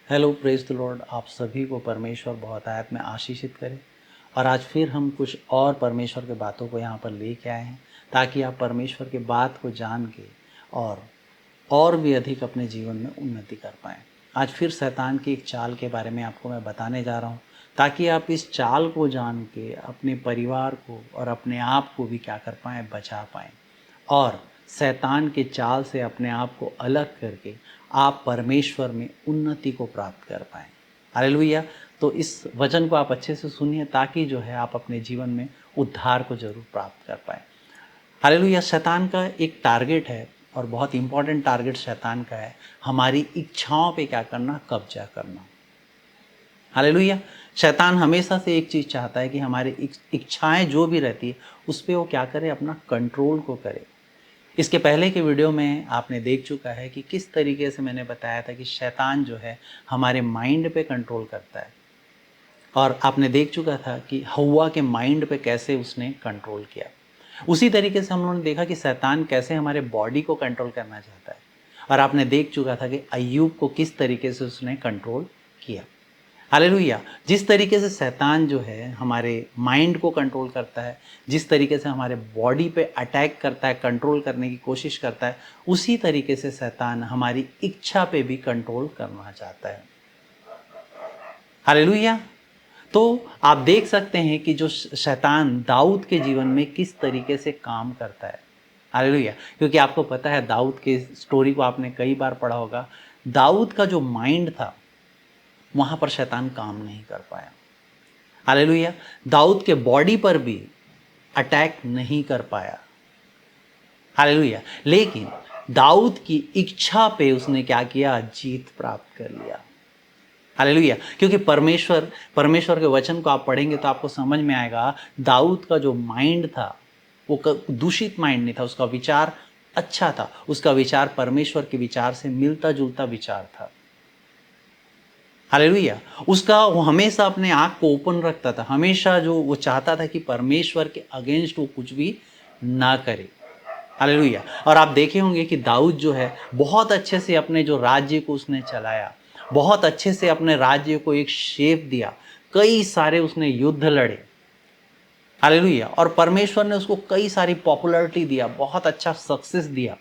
Hello praise the Lord. आप सभी को परमेश्वर बहुत आयत में आशीषित करे। और आज फिर हम कुछ और परमेश्वर के बातों को यहाँ पर लेके आए हैं ताकि आप परमेश्वर के बात को जान के और भी अधिक अपने जीवन में उन्नति कर पाएँ। आज फिर शैतान की एक चाल के बारे में आपको मैं बताने जा रहा हूँ ताकि आप इस चाल को जान के अपने परिवार को और अपने आप को भी क्या कर पाएँ, बचा पाएँ और शैतान के चाल से अपने आप को अलग करके आप परमेश्वर में उन्नति को प्राप्त कर पाएँ। हालेलुया। तो इस वचन को आप अच्छे से सुनिए ताकि जो है आप अपने जीवन में उद्धार को जरूर प्राप्त कर पाएँ। हालेलुया। शैतान का एक टारगेट है और बहुत इंपॉर्टेंट टारगेट शैतान का है, हमारी इच्छाओं पे क्या करना, कब्जा करना। हालेलुया। शैतान हमेशा से एक चीज़ चाहता है कि हमारी इच्छाएं जो भी रहती है उस पर वो क्या करे, अपना कंट्रोल को करे। इसके पहले के वीडियो में आपने देख चुका है कि किस तरीके से मैंने बताया था कि शैतान जो है हमारे माइंड पे कंट्रोल करता है। और आपने देख चुका था कि हव्वा के माइंड पे कैसे उसने कंट्रोल किया। उसी तरीके से हम लोगों ने देखा कि शैतान कैसे हमारे बॉडी को कंट्रोल करना चाहता है। और आपने देख चुका था कि अय्यूब को किस तरीके से उसने कंट्रोल किया। हालेलुया। जिस तरीके से शैतान जो है हमारे माइंड को कंट्रोल करता है, जिस तरीके से हमारे बॉडी पे अटैक करता है, कंट्रोल करने की कोशिश करता है, उसी तरीके से शैतान हमारी इच्छा पे भी कंट्रोल करना चाहता है। हालेलुया। तो आप देख सकते हैं कि जो शैतान दाऊद के जीवन में किस तरीके से काम करता है। हालेलुया। क्योंकि आपको पता है दाऊद के स्टोरी को आपने कई बार पढ़ा होगा। दाऊद का जो माइंड था वहाँ पर शैतान काम नहीं कर पाया। हालेलुया। दाऊद के बॉडी पर भी अटैक नहीं कर पाया। हालेलुया। लेकिन दाऊद की इच्छा पे उसने क्या किया, जीत प्राप्त कर लिया। हालेलुया। क्योंकि परमेश्वर के वचन को आप पढ़ेंगे तो आपको समझ में आएगा, दाऊद का जो माइंड था वो दूषित माइंड नहीं था, उसका विचार अच्छा था, उसका विचार परमेश्वर के विचार से मिलता जुलता विचार था। हालेलुया। उसका वो हमेशा अपने आँख को ओपन रखता था, हमेशा जो वो चाहता था कि परमेश्वर के अगेंस्ट वो कुछ भी ना करे। हालेलुया। और आप देखे होंगे कि दाऊद जो है बहुत अच्छे से अपने जो राज्य को उसने चलाया, बहुत अच्छे से अपने राज्य को एक शेप दिया, कई सारे उसने युद्ध लड़े। हालेलुया। और परमेश्वर ने उसको कई सारी पॉपुलैरिटी दिया, बहुत अच्छा सक्सेस दिया।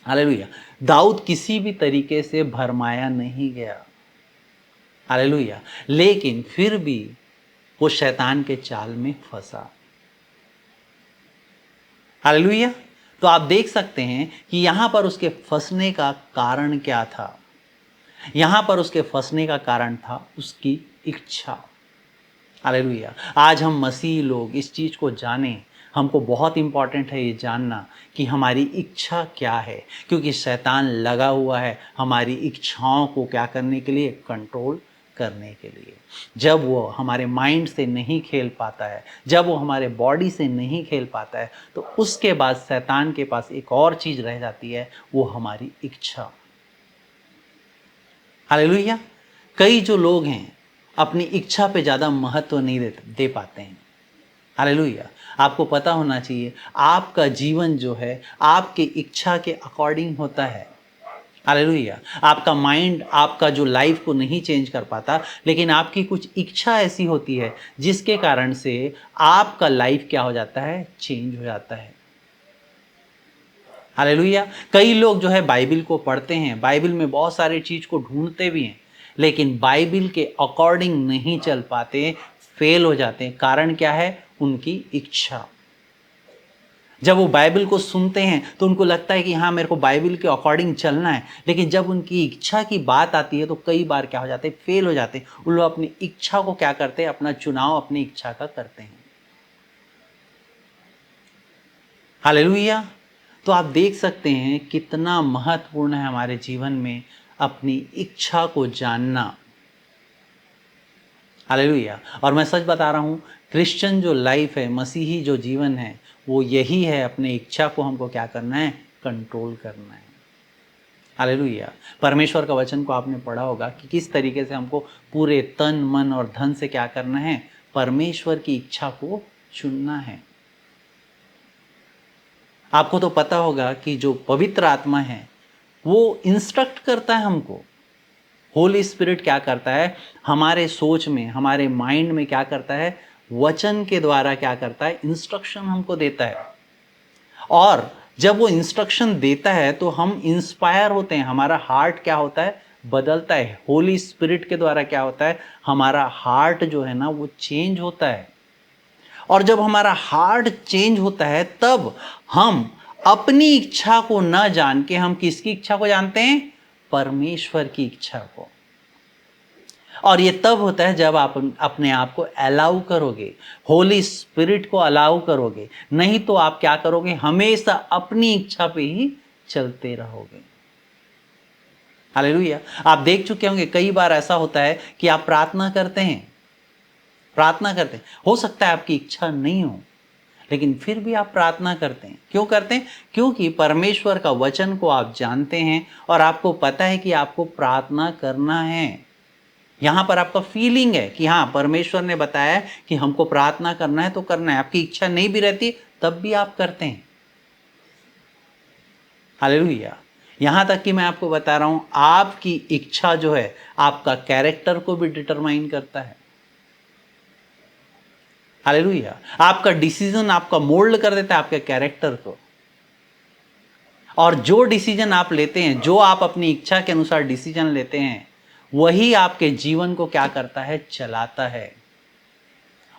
हालेलुया। दाऊद किसी भी तरीके से भरमाया नहीं गया। हालेलुया। लेकिन फिर भी वो शैतान के चाल में फंसा। हालेलुया। तो आप देख सकते हैं कि यहां पर उसके फंसने का कारण क्या था। यहां पर उसके फंसने का कारण था उसकी इच्छा। हालेलुया। आज हम मसीही लोग इस चीज को जानें, हमको बहुत इंपॉर्टेंट है ये जानना कि हमारी इच्छा क्या है। क्योंकि शैतान लगा हुआ है हमारी इच्छाओं को क्या करने के लिए, कंट्रोल करने के लिए। जब वो हमारे माइंड से नहीं खेल पाता है, जब वो हमारे बॉडी से नहीं खेल पाता है, तो उसके बाद शैतान के पास एक और चीज रह जाती है, वो हमारी इच्छा। हालेलुया। कई जो लोग हैं अपनी इच्छा पे ज़्यादा महत्व नहीं दे पाते हैं। हालेलुया। आपको पता होना चाहिए आपका जीवन जो है आपके इच्छा के अकॉर्डिंग होता है। हालेलुया। आपका माइंड आपका जो लाइफ को नहीं चेंज कर पाता, लेकिन आपकी कुछ इच्छा ऐसी होती है जिसके कारण से आपका लाइफ क्या हो जाता है, चेंज हो जाता है। हालेलुया। कई लोग जो है बाइबिल को पढ़ते हैं, बाइबिल में बहुत सारी चीज को ढूंढते भी हैं, लेकिन बाइबिल के अकॉर्डिंग नहीं चल पाते, फेल हो जाते हैं। कारण क्या है, उनकी इच्छा। जब वो बाइबिल को सुनते हैं तो उनको लगता है कि हाँ मेरे को बाइबिल के अकॉर्डिंग चलना है, लेकिन जब उनकी इच्छा की बात आती है तो कई बार क्या हो जाते हैं, फेल हो जाते हैं। उन लोग अपनी इच्छा को क्या करते हैं, अपना चुनाव अपनी इच्छा का करते हैं। हालेलुया। तो आप देख सकते हैं कितना महत्वपूर्ण है हमारे जीवन में अपनी इच्छा को जानना। हालेलुया। और मैं सच बता रहा हूँ, क्रिश्चियन जो लाइफ है, मसीही जो जीवन है, वो यही है, अपनी इच्छा को हमको क्या करना है, कंट्रोल करना है। हालेलुया। परमेश्वर का वचन को आपने पढ़ा होगा कि किस तरीके से हमको पूरे तन मन और धन से क्या करना है, परमेश्वर की इच्छा को चुनना है। आपको तो पता होगा कि जो पवित्र आत्मा है वो इंस्ट्रक्ट करता है हमको। होली स्पिरिट क्या करता है, हमारे सोच में, हमारे माइंड में क्या करता है, वचन के द्वारा क्या करता है, इंस्ट्रक्शन हमको देता है। और जब वो इंस्ट्रक्शन देता है तो हम इंस्पायर होते हैं, हमारा हार्ट क्या होता है, बदलता है। होली स्पिरिट के द्वारा क्या होता है, हमारा हार्ट जो है ना वो चेंज होता है। और जब हमारा हार्ट चेंज होता है तब हम अपनी इच्छा को न जान के हम किसकी इच्छा को जानते हैं, परमेश्वर की इच्छा को। और ये तब होता है जब आप अपने आप को अलाउ करोगे, होली स्पिरिट को अलाउ करोगे। नहीं तो आप क्या करोगे, हमेशा अपनी इच्छा पे ही चलते रहोगे। हालेलुया। आप देख चुके होंगे कई बार ऐसा होता है कि आप प्रार्थना करते हैं, हो सकता है आपकी इच्छा नहीं हो, लेकिन फिर भी आप प्रार्थना करते हैं। क्यों करते हैं? क्योंकि परमेश्वर का वचन को आप जानते हैं और आपको पता है कि आपको प्रार्थना करना है। यहाँ पर आपका फीलिंग है कि हाँ, परमेश्वर ने बताया है कि हमको प्रार्थना करना है तो करना है। आपकी इच्छा नहीं भी रहती तब भी आप करते हैं। हालेलुया। यहाँ तक कि मैं आपको बता रहा हूँ, आपकी इच्छा जो है आपका कैरेक्टर को भी डिटरमाइन करता है। हालेलुया। आपका डिसीजन आपका मोल्ड कर देता है आपके कैरेक्टर को। और जो डिसीजन आप लेते हैं, जो आप अपनी इच्छा के अनुसार डिसीजन लेते हैं, वही आपके जीवन को क्या करता है, चलाता है।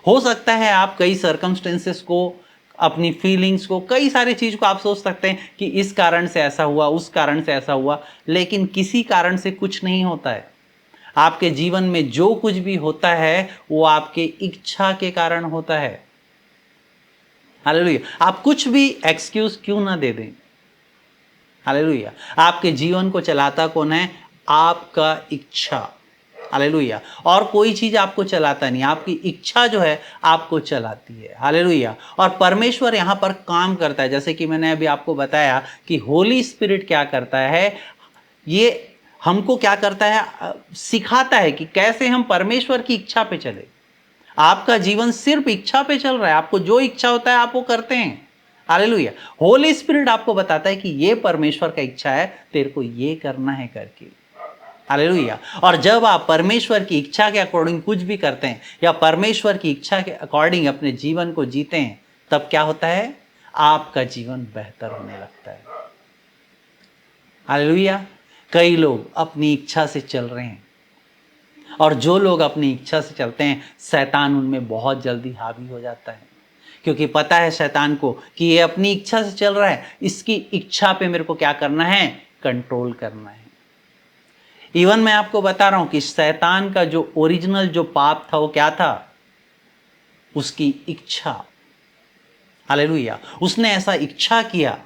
हो सकता है आप कई सर्कमस्टेंसेस को, अपनी फीलिंग्स को, कई सारी चीज को आप सोच सकते हैं कि इस कारण से ऐसा हुआ, उस कारण से ऐसा हुआ, लेकिन किसी कारण से कुछ नहीं होता है। आपके जीवन में जो कुछ भी होता है वो आपके इच्छा के कारण होता है। हालेलुया। आप कुछ भी एक्सक्यूज क्यों ना दे दें, हालेलुया, आपके जीवन को चलाता कौन है, आपका इच्छा। हालेलुया। और कोई चीज आपको चलाता नहीं, आपकी इच्छा जो है आपको चलाती है। हालेलुया। और परमेश्वर यहाँ पर काम करता है, जैसे कि मैंने अभी आपको बताया कि होली स्पिरिट क्या करता है, ये हमको क्या करता है, सिखाता है कि कैसे हम परमेश्वर की इच्छा पे चले। आपका जीवन सिर्फ इच्छा पे चल रहा है, आपको जो इच्छा होता है आप वो करते हैं। हालेलुया। होली स्पिरिट आपको बताता है कि ये परमेश्वर का इच्छा है, तेरे को ये करना है करके। हालेलुया। और जब आप परमेश्वर की इच्छा के अकॉर्डिंग कुछ भी करते हैं या परमेश्वर की इच्छा के अकॉर्डिंग अपने जीवन को जीते हैं, तब क्या होता है, आपका जीवन बेहतर होने लगता है। हालेलुया। कई लोग अपनी इच्छा से चल रहे हैं, और जो लोग अपनी इच्छा से चलते हैं, शैतान उनमें बहुत जल्दी हावी हो जाता है, क्योंकि पता है शैतान को कि ये अपनी इच्छा से चल रहा है, इसकी इच्छा पे मेरे को क्या करना है, कंट्रोल करना है। इवन मैं आपको बता रहा हूं कि शैतान का जो ओरिजिनल जो पाप था वो क्या था, उसकी इच्छा। हालेलुया। उसने ऐसा इच्छा किया,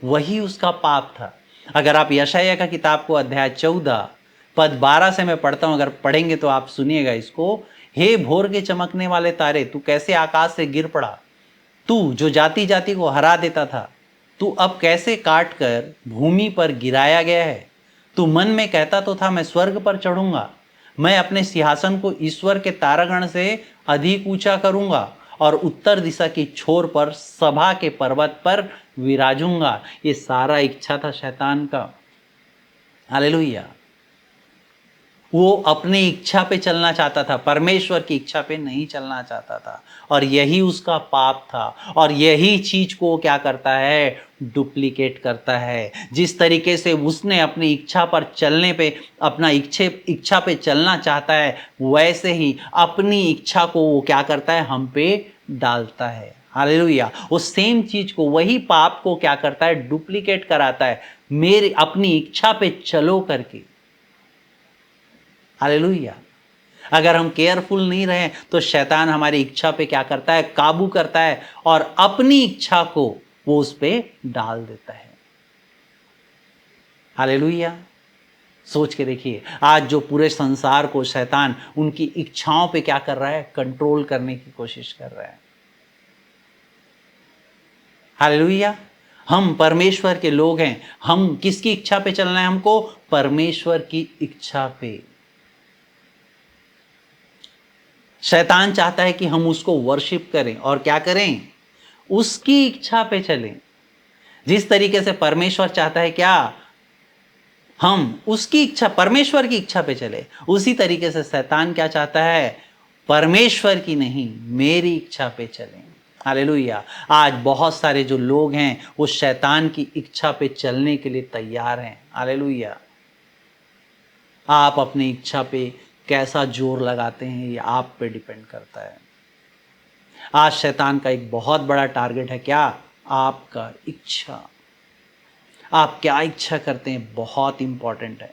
वही उसका पाप था। अगर आप यशायाह का किताब को अध्याय 14 पद 12 से मैं पढ़ता हूं, अगर पढ़ेंगे तो आप सुनिएगा इसको। हे भोर के चमकने वाले तारे, तू कैसे आकाश से गिर पड़ा, तू जो जाति जाति को हरा देता था, तू अब कैसे काट कर भूमि पर गिराया गया है। तू मन में कहता तो था, मैं स्वर्ग पर चढ़ूंगा, मैं अपने सिंहासन को ईश्वर के तारागण से अधिक ऊंचा करूंगा और उत्तर दिशा की छोर पर सभा के पर्वत पर विराजूंगा। ये सारा इच्छा था शैतान का। हालेलुया। वो अपनी इच्छा पे चलना चाहता था, परमेश्वर की इच्छा पे नहीं चलना चाहता था, और यही उसका पाप था। और यही चीज को क्या करता है, डुप्लीकेट करता है। जिस तरीके से उसने अपनी इच्छा पर चलने पे, अपना इच्छा पे चलना चाहता है, वैसे ही अपनी इच्छा को वो क्या करता है, हम पे डालता है। हालेलुया। वो सेम चीज को, वही पाप को क्या करता है, डुप्लीकेट कराता है, मेरी अपनी इच्छा पे चलो करके। हालेलुया। अगर हम केयरफुल नहीं रहे तो शैतान हमारी इच्छा पे क्या करता है, काबू करता है, और अपनी इच्छा को वो उस पे डाल देता है। हालेलुया। सोच के देखिए, आज जो पूरे संसार को शैतान उनकी इच्छाओं पे क्या कर रहा है, कंट्रोल करने की कोशिश कर रहा है। हालेलुया। हम परमेश्वर के लोग हैं, हम किसकी इच्छा पे चलना है, हमको परमेश्वर की इच्छा पे। शैतान चाहता है कि हम उसको वर्शिप करें और क्या करें, उसकी इच्छा पे चलें। जिस तरीके से परमेश्वर चाहता है क्या, हम उसकी इच्छा, परमेश्वर की इच्छा पे चले। उसी तरीके से शैतान क्या चाहता है? परमेश्वर की नहीं, मेरी इच्छा पे चलें। हालेलुया। आज बहुत सारे जो लोग हैं वो शैतान की इच्छा पे चलने के लिए तैयार हैं। हालेलुया। आप अपनी इच्छा पे कैसा जोर लगाते हैं ये आप पे डिपेंड करता है। आज शैतान का एक बहुत बड़ा टारगेट है क्या? आपका इच्छा। आप क्या इच्छा करते हैं बहुत इंपॉर्टेंट है।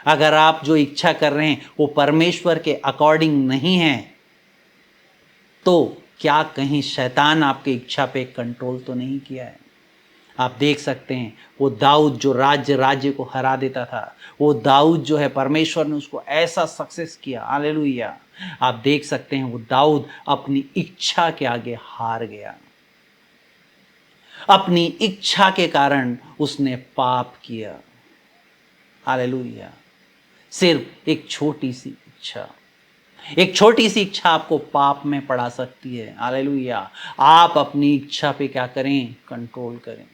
अगर आप जो इच्छा कर रहे हैं वो परमेश्वर के अकॉर्डिंग नहीं है तो क्या कहीं शैतान आपकी इच्छा पे कंट्रोल तो नहीं किया है? आप देख सकते हैं वो दाऊद जो राज्य को हरा देता था, वो दाऊद जो है परमेश्वर ने उसको ऐसा सक्सेस किया। हालेलुया। आप देख सकते हैं वो दाऊद अपनी इच्छा के आगे हार गया। अपनी इच्छा के कारण उसने पाप किया। हालेलुया। सिर्फ एक छोटी सी इच्छा, एक छोटी सी इच्छा आपको पाप में पड़ा सकती है। हालेलुया। आप अपनी इच्छा पे क्या करें? कंट्रोल करें।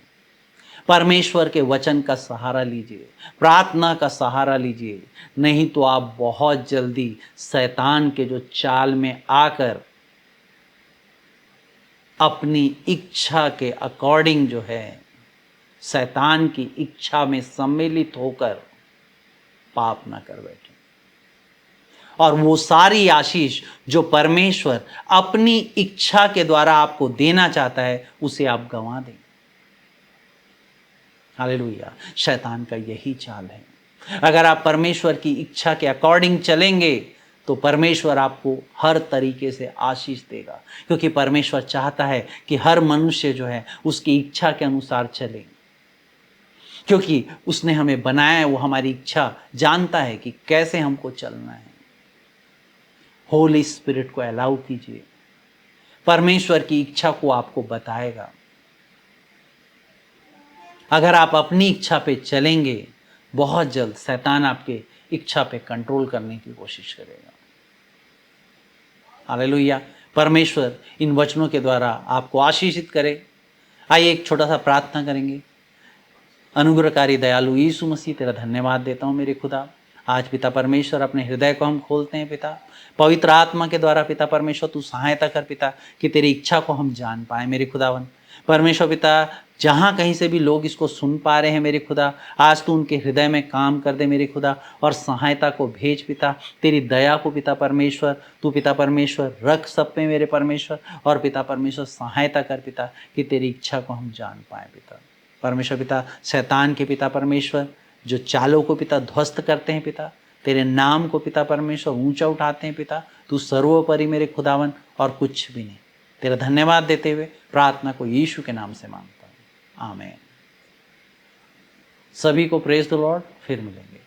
परमेश्वर के वचन का सहारा लीजिए, प्रार्थना का सहारा लीजिए, नहीं तो आप बहुत जल्दी शैतान के जो चाल में आकर अपनी इच्छा के अकॉर्डिंग जो है, शैतान की इच्छा में सम्मिलित होकर पाप ना कर बैठे। और वो सारी आशीष जो परमेश्वर अपनी इच्छा के द्वारा आपको देना चाहता है उसे आप गंवा दें। हालेलुया। शैतान का यही चाल है। अगर आप परमेश्वर की इच्छा के अकॉर्डिंग चलेंगे तो परमेश्वर आपको हर तरीके से आशीष देगा, क्योंकि परमेश्वर चाहता है कि हर मनुष्य जो है उसकी इच्छा के अनुसार चले, क्योंकि उसने हमें बनाया है, वो हमारी इच्छा जानता है कि कैसे हमको चलना है। होली स्पिरिट को अलाउ कीजिए, परमेश्वर की इच्छा को आपको बताएगा। अगर आप अपनी इच्छा पे चलेंगे, बहुत जल्द शैतान आपके इच्छा पे कंट्रोल करने की कोशिश करेगा। हालेलुया। परमेश्वर इन वचनों के द्वारा आपको आशीषित करे। आइए एक छोटा सा प्रार्थना करेंगे। अनुग्रहकारी दयालु यीशु मसीह, तेरा धन्यवाद देता हूँ मेरे खुदा। आज पिता परमेश्वर अपने हृदय को हम खोलते हैं पिता, पवित्र आत्मा के द्वारा पिता परमेश्वर तू सहायता कर पिता कि तेरी इच्छा को हम जान पाए मेरे खुदावन। परमेश्वर पिता, जहाँ कहीं से भी लोग इसको सुन पा रहे हैं मेरे खुदा, आज तू उनके हृदय में काम कर दे मेरे खुदा, और सहायता को भेज पिता। तेरी दया को पिता परमेश्वर तू पिता परमेश्वर रख सब पे मेरे परमेश्वर, और पिता परमेश्वर सहायता कर पिता कि तेरी इच्छा को हम जान पाए पिता। परमेश्वर पिता, शैतान के पिता परमेश्वर जो चालों को पिता ध्वस्त करते हैं पिता, तेरे नाम को पिता परमेश्वर ऊंचा उठाते हैं पिता, तू सर्वोपरि मेरे खुदावन और कुछ भी नहीं। तेरा धन्यवाद देते हुए प्रार्थना को यीशु के नाम से मांगता हूँ, आमीन। सभी को प्रेज द लॉर्ड। फिर मिलेंगे।